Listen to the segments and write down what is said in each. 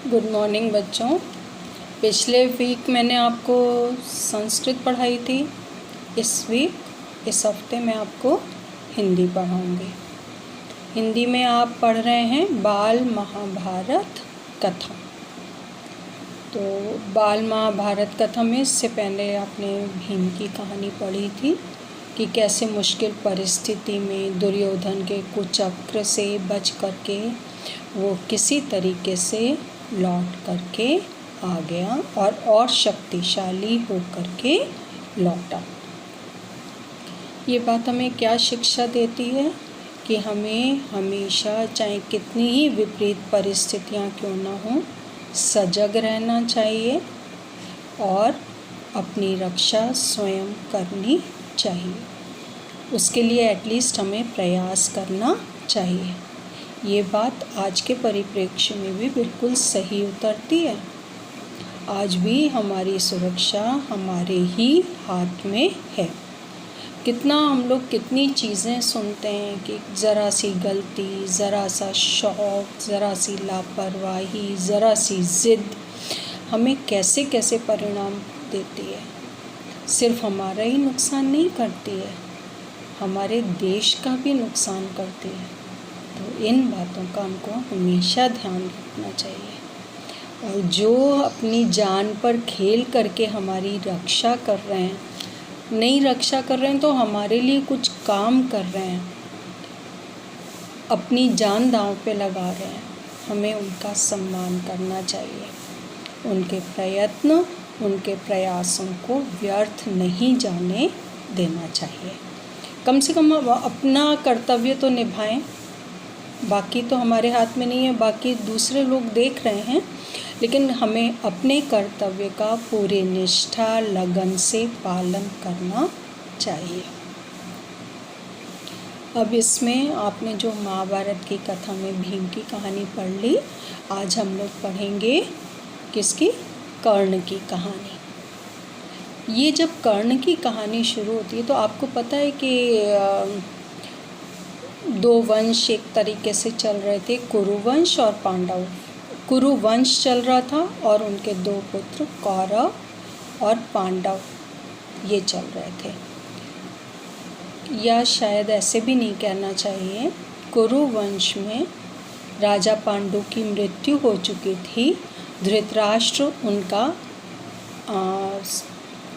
Good morning बच्चों। पिछले week मैंने आपको संस्कृत पढ़ाई थी। इस हफ्ते मैं आपको हिंदी पढ़ाऊंगी। हिंदी में आप पढ़ रहे हैं बाल महाभारत कथा। तो बाल महाभारत कथा में इससे पहले आपने भीम की कहानी पढ़ी थी कि कैसे मुश्किल परिस्थिति में दुर्योधन के कुचक्र से बच करके वो किसी तरीके से लौट करके आ गया और शक्तिशाली होकर के लौटा। ये बात हमें क्या शिक्षा देती है कि हमें हमेशा चाहे कितनी ही विपरीत परिस्थितियाँ क्यों ना हो सजग रहना चाहिए और अपनी रक्षा स्वयं करनी चाहिए। उसके लिए एटलीस्ट हमें प्रयास करना चाहिए। ये बात आज के परिप्रेक्ष्य में भी बिल्कुल सही उतरती है। आज भी हमारी सुरक्षा हमारे ही हाथ में है। हम लोग कितनी चीज़ें सुनते हैं कि ज़रा सी गलती, ज़रा सा शौक़, ज़रा सी लापरवाही, ज़रा सी ज़िद हमें कैसे कैसे परिणाम देती है। सिर्फ हमारा ही नुकसान नहीं करती है, हमारे देश का भी नुकसान करती है। तो इन बातों का हमको हमेशा ध्यान रखना चाहिए। और जो अपनी जान पर खेल करके हमारी रक्षा कर रहे हैं, नहीं रक्षा कर रहे हैं तो हमारे लिए कुछ काम कर रहे हैं, अपनी जान दांव पे लगा रहे हैं, हमें उनका सम्मान करना चाहिए। उनके प्रयत्न, उनके प्रयासों को व्यर्थ नहीं जाने देना चाहिए। कम से कम अपना कर्तव्य तो निभाएं। बाकी तो हमारे हाथ में नहीं है, बाकी दूसरे लोग देख रहे हैं, लेकिन हमें अपने कर्तव्य का पूरी निष्ठा लगन से पालन करना चाहिए। अब इसमें आपने जो महाभारत की कथा में भीम की कहानी पढ़ ली, आज हम लोग पढ़ेंगे किसकी? कर्ण की कहानी। ये जब कर्ण की कहानी शुरू होती है तो आपको पता है कि दो वंश एक तरीके से चल रहे थे, कुरुवंश और पांडव। कुरुवंश चल रहा था और उनके दो पुत्र कौरव और पांडव ये चल रहे थे। या शायद ऐसे भी नहीं कहना चाहिए, कुरुवंश में राजा पांडु की मृत्यु हो चुकी थी। धृतराष्ट्र उनका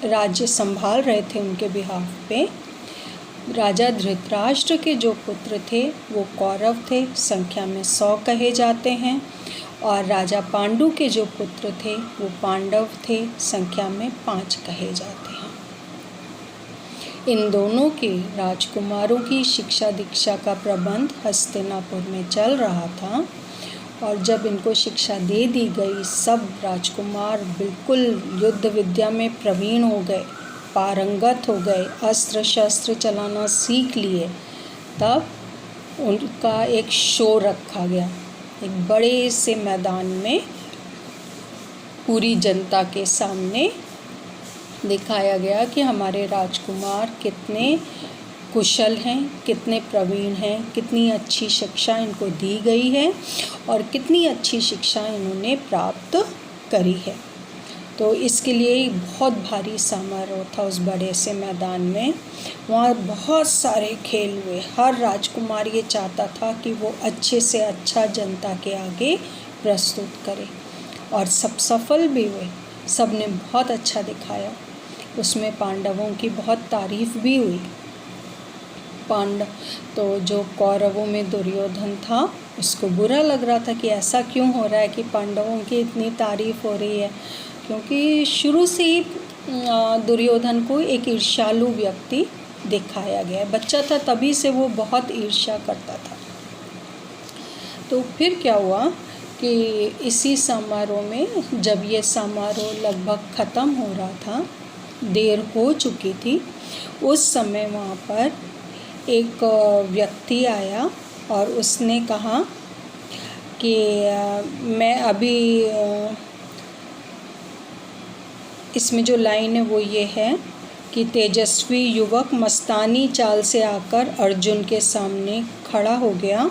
राज्य संभाल रहे थे उनके बिहाफ पे। राजा धृतराष्ट्र के जो पुत्र थे वो कौरव थे, संख्या में 100 कहे जाते हैं। और राजा पांडु के जो पुत्र थे वो पांडव थे, संख्या में 5 कहे जाते हैं। इन दोनों के राजकुमारों की शिक्षा दीक्षा का प्रबंध हस्तिनापुर में चल रहा था। और जब इनको शिक्षा दे दी गई, सब राजकुमार बिल्कुल युद्ध विद्या में प्रवीण हो गए, पारंगत हो गए, अस्त्र शस्त्र चलाना सीख लिए, तब उनका एक शो रखा गया। एक बड़े से मैदान में पूरी जनता के सामने दिखाया गया कि हमारे राजकुमार कितने कुशल हैं, कितने प्रवीण हैं, कितनी अच्छी शिक्षा इनको दी गई है और कितनी अच्छी शिक्षा इन्होंने प्राप्त करी है। तो इसके लिए बहुत भारी समारोह था उस बड़े से मैदान में। वहाँ बहुत सारे खेल हुए। हर राजकुमार ये चाहता था कि वो अच्छे से अच्छा जनता के आगे प्रस्तुत करे और सब सफल भी हुए। सब ने बहुत अच्छा दिखाया। उसमें पांडवों की बहुत तारीफ भी हुई। तो जो कौरवों में दुर्योधन था उसको बुरा लग रहा था कि ऐसा क्यों हो रहा है कि पांडवों की इतनी तारीफ हो रही है, क्योंकि शुरू से ही दुर्योधन को एक ईर्ष्यालु व्यक्ति दिखाया गया है। बच्चा था तभी से वो बहुत ईर्ष्या करता था। तो फिर क्या हुआ कि इसी समारोह में जब ये समारोह लगभग ख़त्म हो रहा था, देर हो चुकी थी, उस समय वहाँ पर एक व्यक्ति आया और उसने कहा कि मैं अभी इसमें जो लाइन है वो ये है कि तेजस्वी युवक मस्तानी चाल से आकर अर्जुन के सामने खड़ा हो गया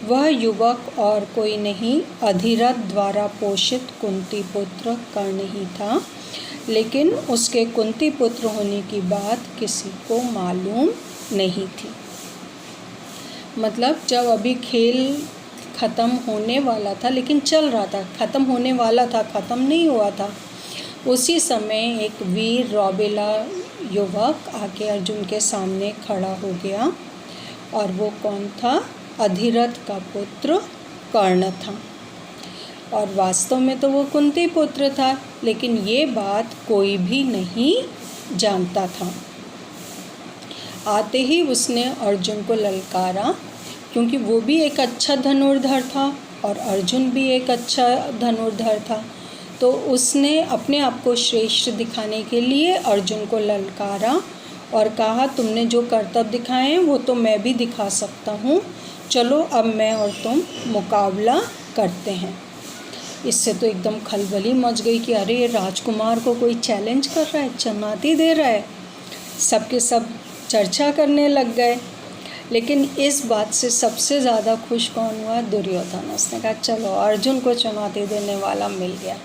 वह युवक और कोई नहीं, अधिरथ द्वारा पोषित कुंती पुत्र कर्ण ही था, लेकिन उसके कुंती पुत्र होने की बात किसी को मालूम नहीं थी। मतलब जब अभी खेल ख़त्म होने वाला था, लेकिन चल रहा था, ख़त्म होने वाला था, ख़त्म नहीं हुआ था, उसी समय एक वीर रौबेला युवक आके अर्जुन के सामने खड़ा हो गया। और वो कौन था? अधिरथ का पुत्र कर्ण था। और वास्तव में तो वो कुंती पुत्र था, लेकिन ये बात कोई भी नहीं जानता था। आते ही उसने अर्जुन को ललकारा, क्योंकि वो भी एक अच्छा धनुर्धर था और अर्जुन भी एक अच्छा धनुर्धर था। तो उसने अपने आप को श्रेष्ठ दिखाने के लिए अर्जुन को ललकारा और कहा, तुमने जो करतब दिखाए हैं वो तो मैं भी दिखा सकता हूँ, चलो अब मैं और तुम मुकाबला करते हैं। इससे तो एकदम खलबली मच गई कि अरे, राजकुमार को कोई चैलेंज कर रहा है, चुनौती दे रहा है। सबके सब चर्चा करने लग गए। लेकिन इस बात से सबसे ज़्यादा खुश कौन हुआ? दुर्योधन। उसने कहा चलो, अर्जुन को चुनौती देने वाला मिल गया।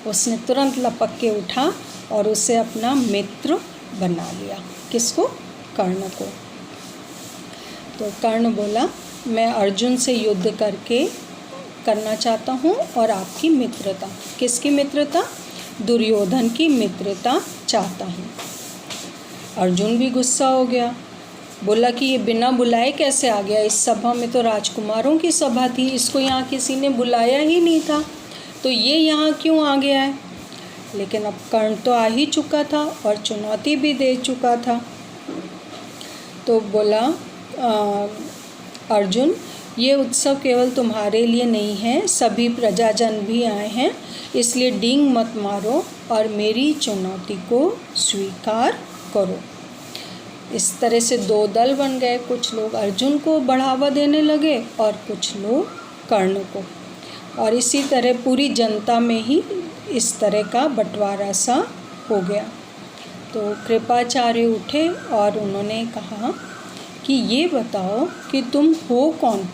उसने तुरंत लपक के उठा और उसे अपना मित्र बना लिया। किसको? कर्ण को। तो कर्ण बोला, मैं अर्जुन से युद्ध करना चाहता हूँ और आपकी मित्रता। किसकी मित्रता? दुर्योधन की मित्रता चाहता हूँ। अर्जुन भी गुस्सा हो गया, बोला कि ये बिना बुलाए कैसे आ गया? इस सभा में तो राजकुमारों की सभा थी, इसको यहाँ किसी ने बुलाया ही नहीं था, तो ये यहाँ क्यों आ गया है? लेकिन अब कर्ण तो आ ही चुका था और चुनौती भी दे चुका था। तो बोला, अर्जुन, ये उत्सव केवल तुम्हारे लिए नहीं है, सभी प्रजाजन भी आए हैं, इसलिए डींग मत मारो और मेरी चुनौती को स्वीकार करो। इस तरह से दो दल बन गए। कुछ लोग अर्जुन को बढ़ावा देने लगे और कुछ लोग कर्ण को। और इसी तरह पूरी जनता में ही इस तरह का बंटवारा सा हो गया। तो कृपाचार्य उठे और उन्होंने कहा कि ये बताओ कि तुम हो कौन,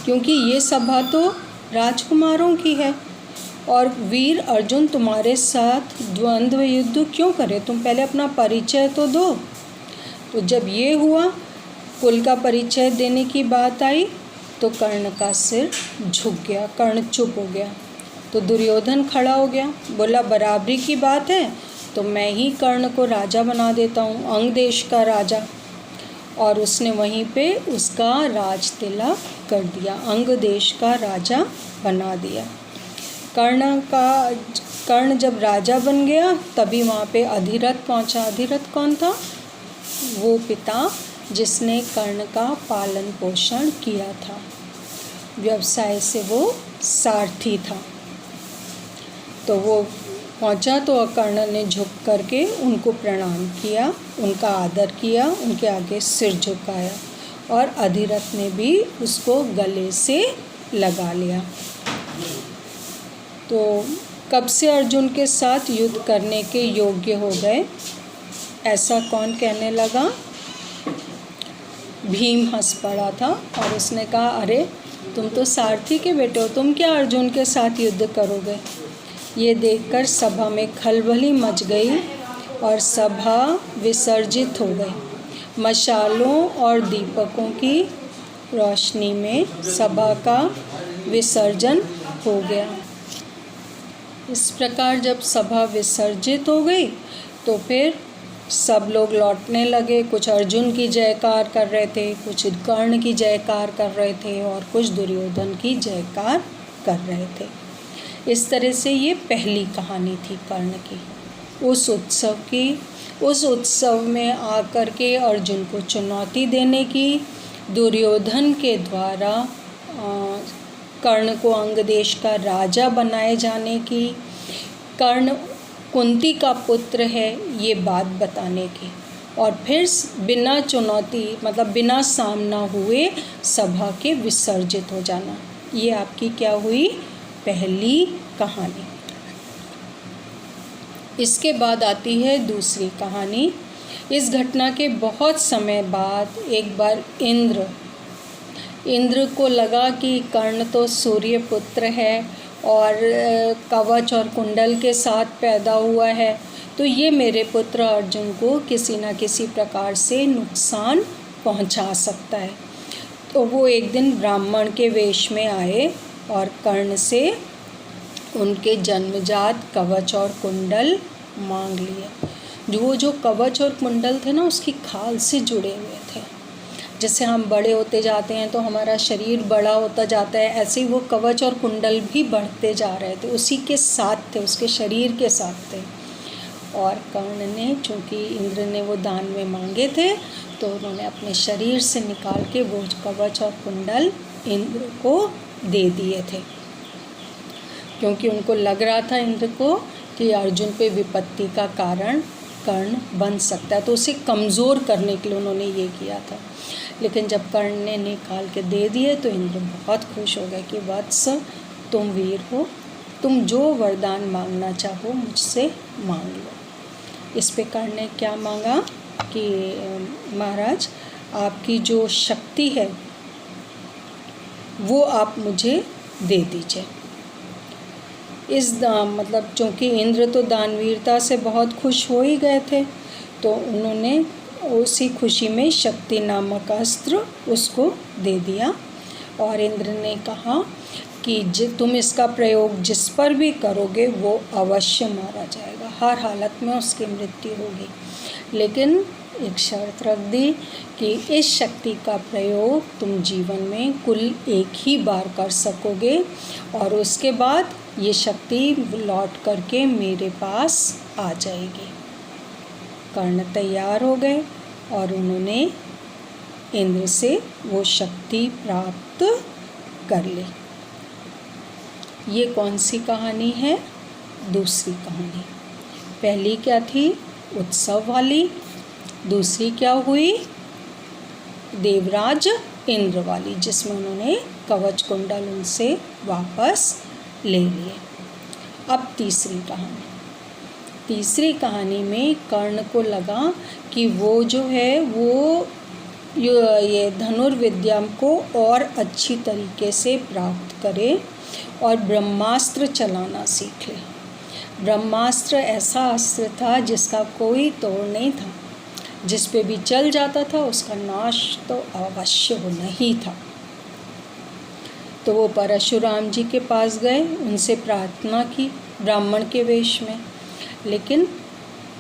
क्योंकि ये सभा तो राजकुमारों की है और वीर अर्जुन तुम्हारे साथ द्वंद्व युद्ध क्यों करे? तुम पहले अपना परिचय तो दो। तो जब ये हुआ, कुल का परिचय देने की बात आई, तो कर्ण का सिर झुक गया, कर्ण चुप हो गया। तो दुर्योधन खड़ा हो गया, बोला बराबरी की बात है तो मैं ही कर्ण को राजा बना देता हूँ, अंग देश का राजा। और उसने वहीं पे उसका राज तिलक कर दिया, अंग देश का राजा बना दिया। कर्ण जब राजा बन गया तभी वहाँ पे अधिरथ पहुँचा। अधिरथ कौन था? वो पिता जिसने कर्ण का पालन पोषण किया था, व्यवसाय से वो सारथी था। तो वो पहुँचा तो कर्ण ने झुक करके उनको प्रणाम किया, उनका आदर किया, उनके आगे सिर झुकाया और अधिरथ ने भी उसको गले से लगा लिया। तो कब से अर्जुन के साथ युद्ध करने के योग्य हो गए, ऐसा कौन कहने लगा? भीम हंस पड़ा था और उसने कहा, अरे तुम तो सारथी के बेटे हो, तुम क्या अर्जुन के साथ युद्ध करोगे? ये देखकर सभा में खलबली मच गई और सभा विसर्जित हो गई। मशालों और दीपकों की रोशनी में सभा का विसर्जन हो गया। इस प्रकार जब सभा विसर्जित हो गई तो फिर सब लोग लौटने लगे। कुछ अर्जुन की जयकार कर रहे थे, कुछ कर्ण की जयकार कर रहे थे और कुछ दुर्योधन की जयकार कर रहे थे। इस तरह से ये पहली कहानी थी कर्ण की, उस उत्सव की। उस उत्सव में आकर के अर्जुन को चुनौती देने की, दुर्योधन के द्वारा कर्ण को अंग देश का राजा बनाए जाने की, कर्ण कुंती का पुत्र है ये बात बताने की, और फिर बिना चुनौती मतलब बिना सामना हुए सभा के विसर्जित हो जाना। ये आपकी क्या हुई? पहली कहानी। इसके बाद आती है दूसरी कहानी। इस घटना के बहुत समय बाद एक बार इंद्र को लगा कि कर्ण तो सूर्य पुत्र है और कवच और कुंडल के साथ पैदा हुआ है, तो ये मेरे पुत्र अर्जुन को किसी न किसी प्रकार से नुकसान पहुंचा सकता है। तो वो एक दिन ब्राह्मण के वेश में आए और कर्ण से उनके जन्मजात कवच और कुंडल मांग लिए। जो कवच और कुंडल थे ना, उसकी खाल से जुड़े हुए थे। जैसे हम बड़े होते जाते हैं तो हमारा शरीर बड़ा होता जाता है, ऐसे ही वो कवच और कुंडल भी बढ़ते जा रहे थे, उसी के साथ थे, उसके शरीर के साथ थे। और कर्ण ने, चूँकि इंद्र ने वो दान में मांगे थे, तो उन्होंने अपने शरीर से निकाल के वो कवच और कुंडल इंद्र को दे दिए थे, क्योंकि उनको लग रहा था इंद्र को कि अर्जुन पे विपत्ति का कारण कर्ण बन सकता है, तो उसे कमज़ोर करने के लिए उन्होंने ये किया था। लेकिन जब कर्ण ने निकाल के दे दिए तो इंद्र बहुत खुश हो गए कि वत्स, तुम वीर हो, तुम जो वरदान मांगना चाहो मुझसे मांग लो। इस पे कर्ण ने क्या मांगा कि महाराज, आपकी जो शक्ति है वो आप मुझे दे दीजिए। मतलब चूँकि इंद्र तो दानवीरता से बहुत खुश हो ही गए थे, तो उन्होंने उसी खुशी में शक्ति नामक अस्त्र उसको दे दिया। और इंद्र ने कहा कि तुम इसका प्रयोग जिस पर भी करोगे वो अवश्य मारा जाएगा, हर हालत में उसकी मृत्यु होगी। लेकिन एक शर्त रख दी कि इस शक्ति का प्रयोग तुम जीवन में कुल एक ही बार कर सकोगे, और उसके बाद ये शक्ति लौट करके मेरे पास आ जाएगी। कर्ण तैयार हो गए और उन्होंने इंद्र से वो शक्ति प्राप्त कर ली। ये कौन सी कहानी है? दूसरी कहानी। पहली क्या थी? उत्सव वाली। दूसरी क्या हुई? देवराज इंद्र वाली, जिसमें उन्होंने कवच कुंडल उनसे वापस ले लिए। अब तीसरी कहानी। तीसरी कहानी में कर्ण को लगा कि वो जो है वो ये धनुर्विद्या को और अच्छी तरीके से प्राप्त करे और ब्रह्मास्त्र चलाना सीख ले। ब्रह्मास्त्र ऐसा अस्त्र था जिसका कोई तोड़ नहीं था, जिस पे भी चल जाता था उसका नाश तो अवश्य होना ही था। तो वो परशुराम जी के पास गए, उनसे प्रार्थना की ब्राह्मण के वेश में। लेकिन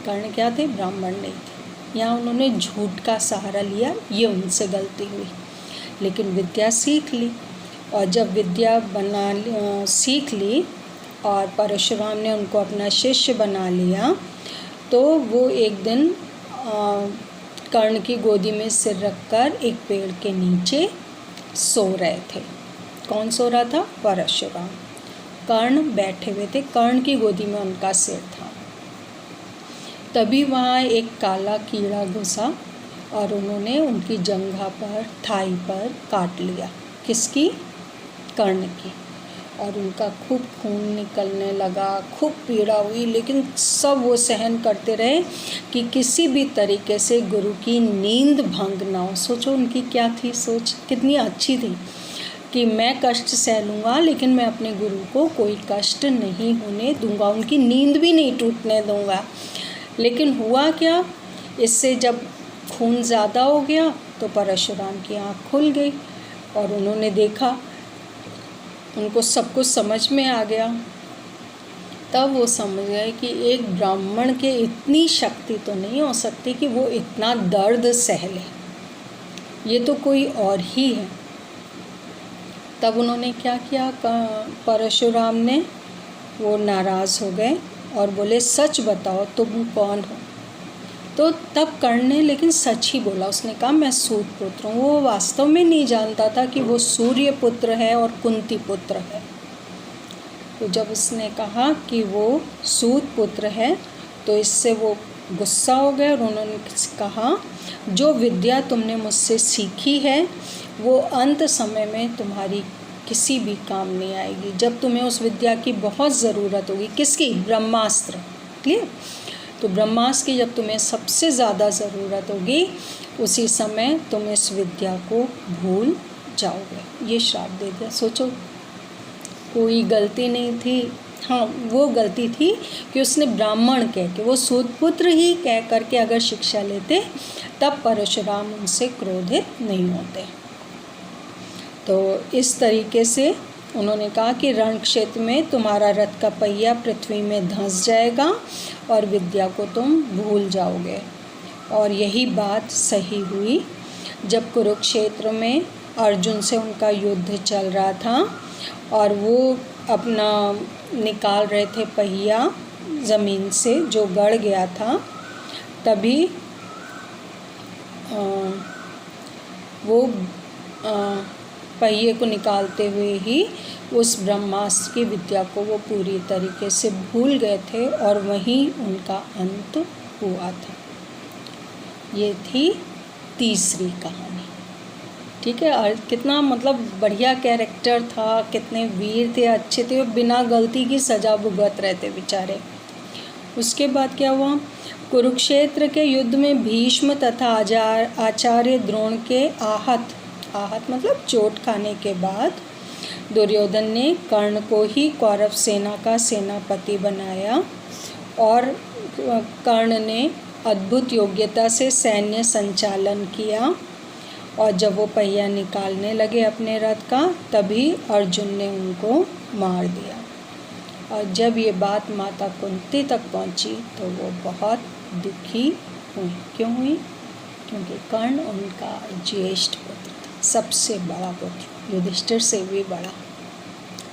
कर्ण क्या थे? ब्राह्मण नहीं थे। यहाँ उन्होंने झूठ का सहारा लिया, ये उनसे गलती हुई। लेकिन विद्या सीख ली, और जब विद्या सीख ली और परशुराम ने उनको अपना शिष्य बना लिया, तो वो एक दिन कर्ण की गोदी में सिर रखकर एक पेड़ के नीचे सो रहे थे। कौन सो रहा था? परशुराम। कर्ण बैठे हुए थे, कर्ण की गोदी में उनका सिर था। तभी वहाँ एक काला कीड़ा घुसा और उन्होंने उनकी जंघा पर, थाई पर काट लिया। किसकी? कर्ण की। और उनका खूब खून निकलने लगा, खूब पीड़ा हुई, लेकिन सब वो सहन करते रहे कि किसी भी तरीके से गुरु की नींद भंग ना हो। सोचो उनकी क्या थी सोच, कितनी अच्छी थी कि मैं कष्ट सह लूँगा लेकिन मैं अपने गुरु को कोई कष्ट नहीं होने दूँगा, उनकी नींद भी नहीं टूटने दूँगा। लेकिन हुआ क्या, इससे जब खून ज़्यादा हो गया तो परशुराम की आँख खुल गई और उन्होंने देखा, उनको सब कुछ समझ में आ गया। तब वो समझ गए कि एक ब्राह्मण के इतनी शक्ति तो नहीं हो सकती कि वो इतना दर्द सह ले, ये तो कोई और ही है। तब उन्होंने क्या किया, परशुराम ने, वो नाराज़ हो गए और बोले सच बताओ तुम कौन हो। तो तब कर्ण ने लेकिन सच ही बोला, उसने कहा मैं सूत पुत्र हूँ। वो वास्तव में नहीं जानता था कि वो सूर्य पुत्र है और कुंती पुत्र है। तो जब उसने कहा कि वो सूत पुत्र है तो इससे वो गुस्सा हो गए और उन्होंने कहा जो विद्या तुमने मुझसे सीखी है वो अंत समय में तुम्हारी किसी भी काम नहीं आएगी, जब तुम्हें उस विद्या की बहुत ज़रूरत होगी। किसकी? ब्रह्मास्त्र। क्लियर? तो ब्रह्मास्त्र की जब तुम्हें सबसे ज़्यादा ज़रूरत होगी उसी समय तुम इस विद्या को भूल जाओगे। ये श्राप दे दिया। सोचो, कोई गलती नहीं थी। हाँ, वो गलती थी कि उसने ब्राह्मण कह के, वो सूतपुत्र ही कह करके अगर शिक्षा लेते तब परशुराम उनसे क्रोधित नहीं होते। तो इस तरीके से उन्होंने कहा कि रण क्षेत्र में तुम्हारा रथ का पहिया पृथ्वी में धंस जाएगा और विद्या को तुम भूल जाओगे। और यही बात सही हुई। जब कुरुक्षेत्र में अर्जुन से उनका युद्ध चल रहा था और वो अपना निकाल रहे थे पहिया ज़मीन से जो गड़ गया था, तभी वो पहिए को निकालते हुए ही उस ब्रह्मास्त्र की विद्या को वो पूरी तरीके से भूल गए थे और वहीं उनका अंत हुआ था। ये थी तीसरी कहानी। ठीक है। और कितना मतलब बढ़िया कैरेक्टर था, कितने वीर थे, अच्छे थे, बिना गलती की सज़ा भुगत रहे थे बेचारे। उसके बाद क्या हुआ? कुरुक्षेत्र के युद्ध में भीष्म तथा आचार्य द्रोण के आहत मतलब चोट खाने के बाद दुर्योधन ने कर्ण को ही कौरव सेना का सेनापति बनाया और कर्ण ने अद्भुत योग्यता से सैन्य संचालन किया। और जब वो पहिया निकालने लगे अपने रथ का, तभी अर्जुन ने उनको मार दिया। और जब ये बात माता कुंती तक पहुंची तो वो बहुत दुखी हुई। क्यों हुई? क्योंकि कर्ण उनका ज्येष्ठ पुत्र था, सबसे बड़ा पुत्र, युधिष्ठिर से भी बड़ा।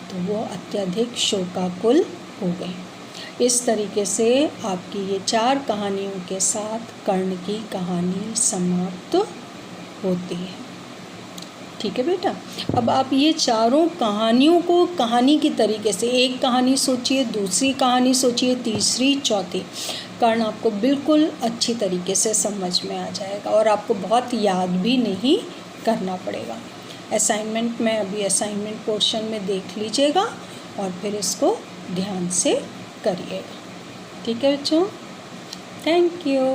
तो वो अत्यधिक शोकाकुल हो गए। इस तरीके से आपकी ये 4 कहानियों के साथ कर्ण की कहानी समाप्त होती है। ठीक है बेटा। अब आप ये चारों कहानियों को कहानी की तरीके से, एक कहानी सोचिए, दूसरी कहानी सोचिए, तीसरी, चौथी, कर्ण आपको बिल्कुल अच्छी तरीके से समझ में आ जाएगा और आपको बहुत याद भी नहीं करना पड़ेगा। असाइनमेंट में अभी असाइनमेंट पोर्शन में देख लीजिएगा और फिर इसको ध्यान से करिएगा। ठीक है बच्चों, थैंक यू।